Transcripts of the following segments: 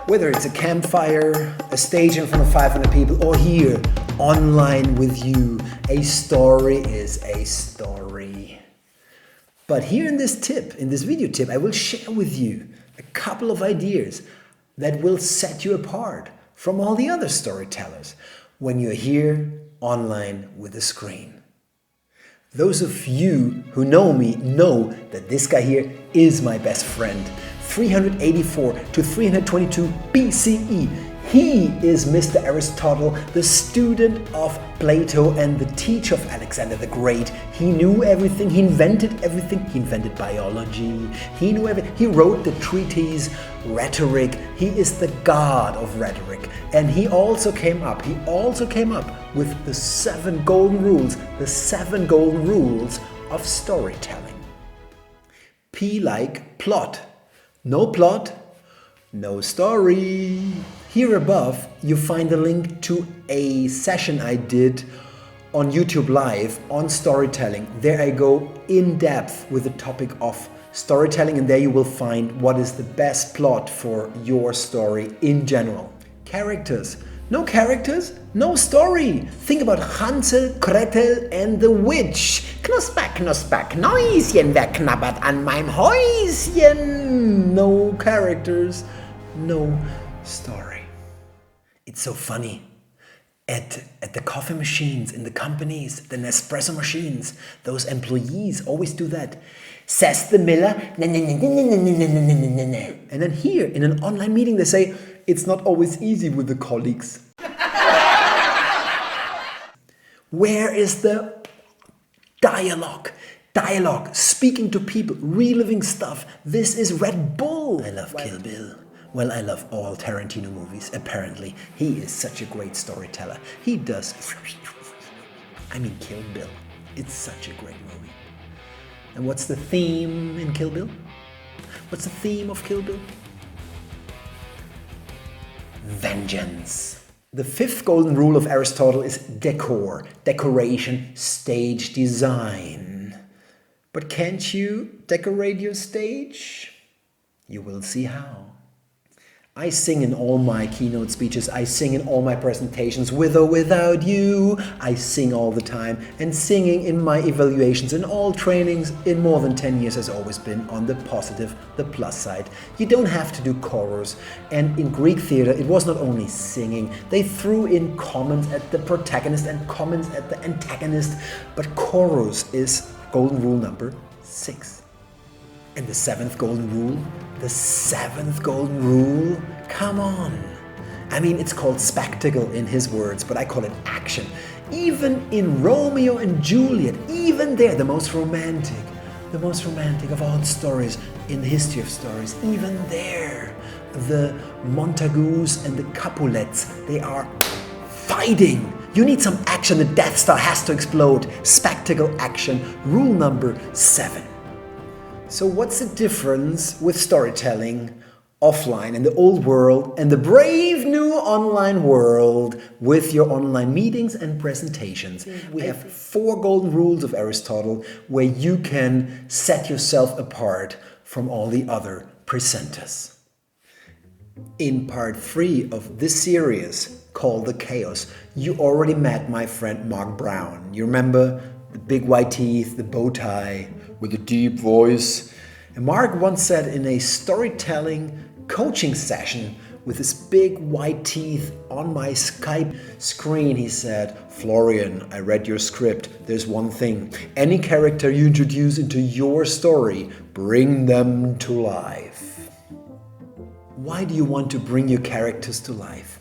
Whether it's a campfire, a stage in front of 500 people, or here, online with you, a story is a story. But here in this video tip, I will share with you a couple of ideas that will set you apart from all the other storytellers when you're here online with a screen. Those of you who know me know that this guy here is my best friend. 384 to 322 BCE. He is Mr. Aristotle, the student of Plato and the teacher of Alexander the Great. He knew everything, he invented everything. He invented biology, he knew everything. He wrote the treatise Rhetoric. He is the god of rhetoric. And he also came up with the 7 golden rules, of storytelling. P like plot. No plot, no story. Here above, you find a link to a session I did on YouTube Live on storytelling. There I go in depth with the topic of storytelling, and there you will find what is the best plot for your story in general. Characters. No characters, no story. Think about Hansel, Gretel and the witch. Knusper, knusper, Knäuschen, wer knabbert an meinem Häuschen? No characters, no story. It's so funny. At the coffee machines in the companies, the Nespresso machines, those employees always do that. Says the miller, and then here in an online meeting they say, it's not always easy with the colleagues. Where is the dialogue? Dialogue, speaking to people, reliving stuff. This is Red Bull. I love Kill Bill. Well, I love all Tarantino movies, apparently. He is such a great storyteller. He does... Kill Bill. It's such a great movie. And what's the theme in Kill Bill? What's the theme of Kill Bill? Vengeance. The 5th golden rule of Aristotle is decor, decoration, stage design. But can't you decorate your stage? You will see how. I sing in all my keynote speeches, I sing in all my presentations, with or without you. I sing all the time, and singing in my evaluations, in all trainings, in more than 10 years has always been on the positive, the plus side. You don't have to do chorus, and in Greek theater it was not only singing, they threw in comments at the protagonist and comments at the antagonist, but chorus is golden rule number 6. And the 7th golden rule? The 7th golden rule? Come on! It's called spectacle in his words, but I call it action. Even in Romeo and Juliet, even there, the most romantic of all stories in the history of stories, even there, the Montagus and the Capulets, they are fighting. You need some action, the Death Star has to explode. Spectacle, action, rule number 7. So what's the difference with storytelling offline in the old world and the brave new online world with your online meetings and presentations? We have 4 golden rules of Aristotle where you can set yourself apart from all the other presenters. In part 3 of this series called The Chaos, you already met my friend Mark Brown. You remember the big white teeth, the bow tie, with a deep voice. And Mark once said in a storytelling coaching session with his big white teeth on my Skype screen, he said, Florian, I read your script. There's one thing. Any character you introduce into your story, bring them to life. Why do you want to bring your characters to life?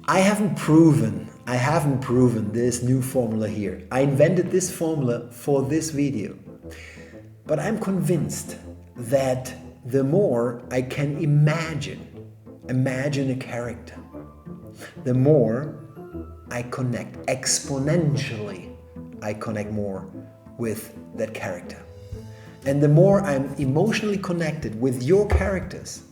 I haven't proven this new formula here. I invented this formula for this video. But I'm convinced that the more I can imagine a character, the more I connect exponentially. I connect more with that character. And the more I'm emotionally connected with your characters,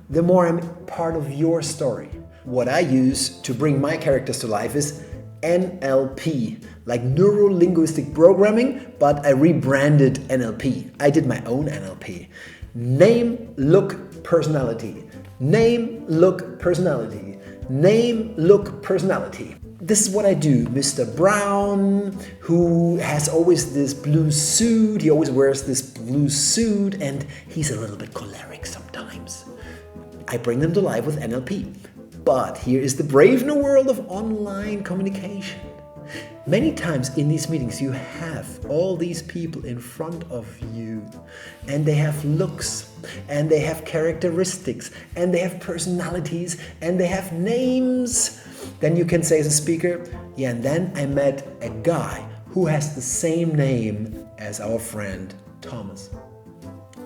the more I'm part of your story. What I use to bring my characters to life is NLP, like neuro-linguistic programming, but I rebranded NLP. I did my own NLP. Name, look, personality. Name, look, personality. Name, look, personality. This is what I do. Mr. Brown, who has always this blue suit. He always wears this blue suit and he's a little bit choleric sometimes. I bring them to life with NLP. But here is the brave new world of online communication. Many times in these meetings you have all these people in front of you and they have looks and they have characteristics and they have personalities and they have names. Then you can say as a speaker, yeah, and then I met a guy who has the same name as our friend Thomas.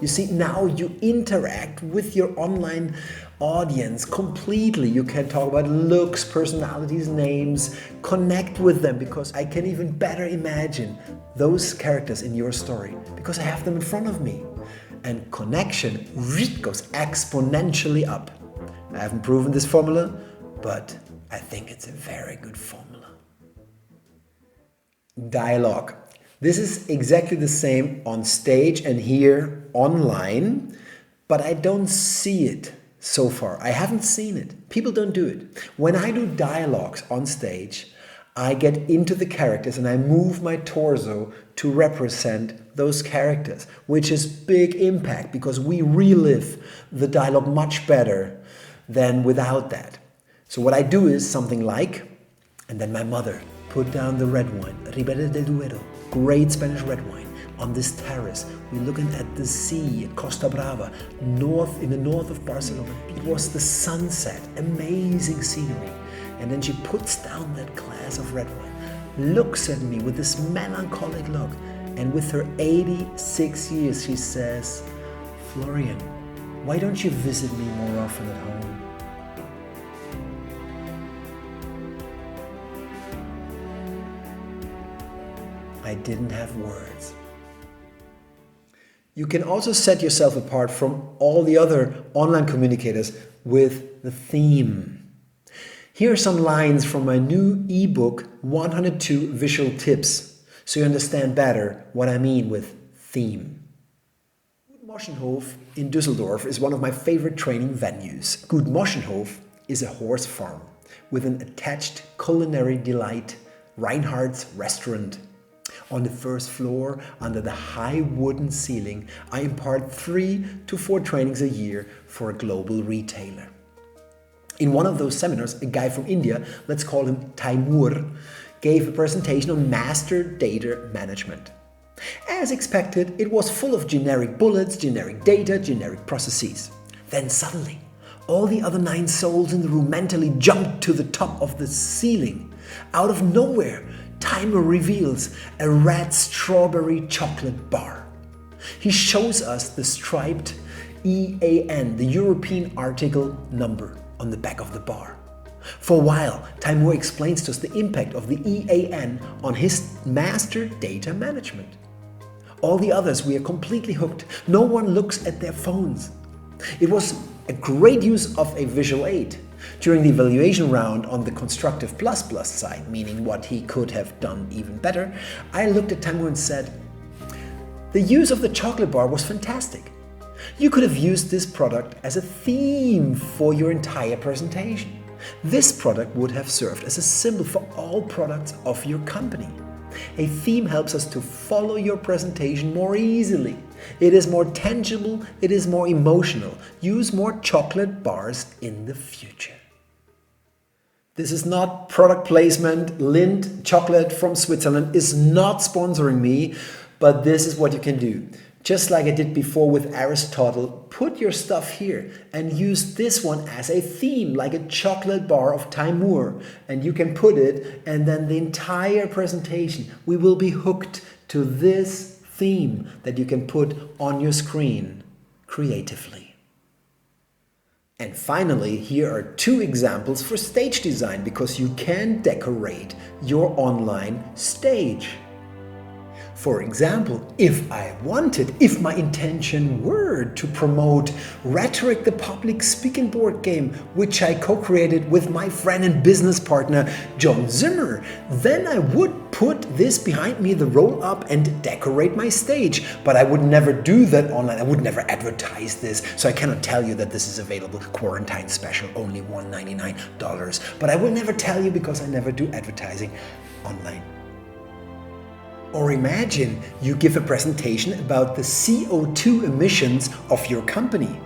You see, now you interact with your online audience completely. You can talk about looks, personalities, names, connect with them, because I can even better imagine those characters in your story because I have them in front of me. And connection goes exponentially up. I haven't proven this formula, but I think it's a very good formula. Dialogue. This is exactly the same on stage and here online, but I don't see it so far. I haven't seen it. People don't do it. When I do dialogues on stage, I get into the characters and I move my torso to represent those characters, which is big impact because we relive the dialogue much better than without that. So what I do is something like, and then my mother put down the red wine, Ribera del Duero, great Spanish red wine, on this terrace. We're looking at the sea, at Costa Brava, in the north of Barcelona. It was the sunset, amazing scenery. And then she puts down that glass of red wine, looks at me with this melancholic look, and with her 86 years, she says, Florian, why don't you visit me more often at home? I didn't have words. You can also set yourself apart from all the other online communicators with the theme. Here are some lines from my new eBook, 102 Visual Tips, so you understand better what I mean with theme. Gut Moschenhof in Düsseldorf is one of my favorite training venues. Gut Moschenhof is a horse farm with an attached culinary delight, Reinhardt's restaurant. On the first floor, under the high wooden ceiling, I impart 3 to 4 trainings a year for a global retailer. In one of those seminars, a guy from India, let's call him Taimur, gave a presentation on master data management. As expected, it was full of generic bullets, generic data, generic processes. Then suddenly, all the other 9 souls in the room mentally jumped to the top of the ceiling. Out of nowhere, Timer reveals a red strawberry chocolate bar. He shows us the striped EAN, the European article number, on the back of the bar. For a while, Timur explains to us the impact of the EAN on his master data management. All the others, we are completely hooked. No one looks at their phones. It was a great use of a visual aid. During the evaluation round on the constructive plus side, meaning what he could have done even better, I looked at Timur and said, the use of the chocolate bar was fantastic. You could have used this product as a theme for your entire presentation. This product would have served as a symbol for all products of your company. A theme helps us to follow your presentation more easily. It is more tangible, it is more emotional. Use more chocolate bars in the future. This is not product placement. Lindt chocolate from Switzerland is not sponsoring me, but this is what you can do. Just like I did before with Aristotle, put your stuff here and use this one as a theme, like a chocolate bar of Timur. And you can put it, and then the entire presentation, we will be hooked to this theme that you can put on your screen creatively. And finally, here are 2 examples for stage design, because you can decorate your online stage. For example, if my intention were to promote Rhetoric, the public speaking board game, which I co-created with my friend and business partner, John Zimmer, then I would put this behind me, the roll up, and decorate my stage. But I would never do that online. I would never advertise this. So I cannot tell you that this is available, quarantine special, only $199. But I will never tell you because I never do advertising online. Or imagine you give a presentation about the CO2 emissions of your company.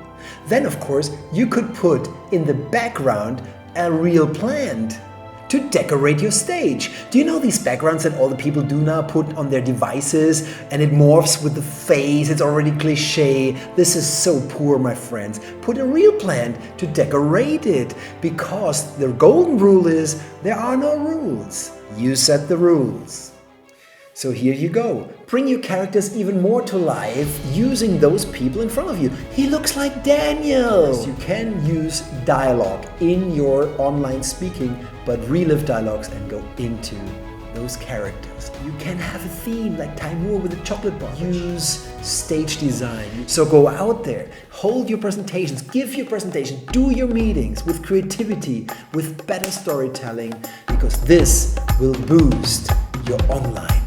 Then, of course, you could put in the background a real plant to decorate your stage. Do you know these backgrounds that all the people do now put on their devices and it morphs with the face? It's already cliche. This is so poor, my friends. Put a real plant to decorate it, because the golden rule is there are no rules. You set the rules. So here you go. Bring your characters even more to life using those people in front of you. He looks like Daniel. Yes, you can use dialogue in your online speaking, but relive dialogues and go into those characters. You can have a theme like Timur with a chocolate bar. Use stage design. So go out there, hold your presentations, give your presentation, do your meetings with creativity, with better storytelling, because this will boost your online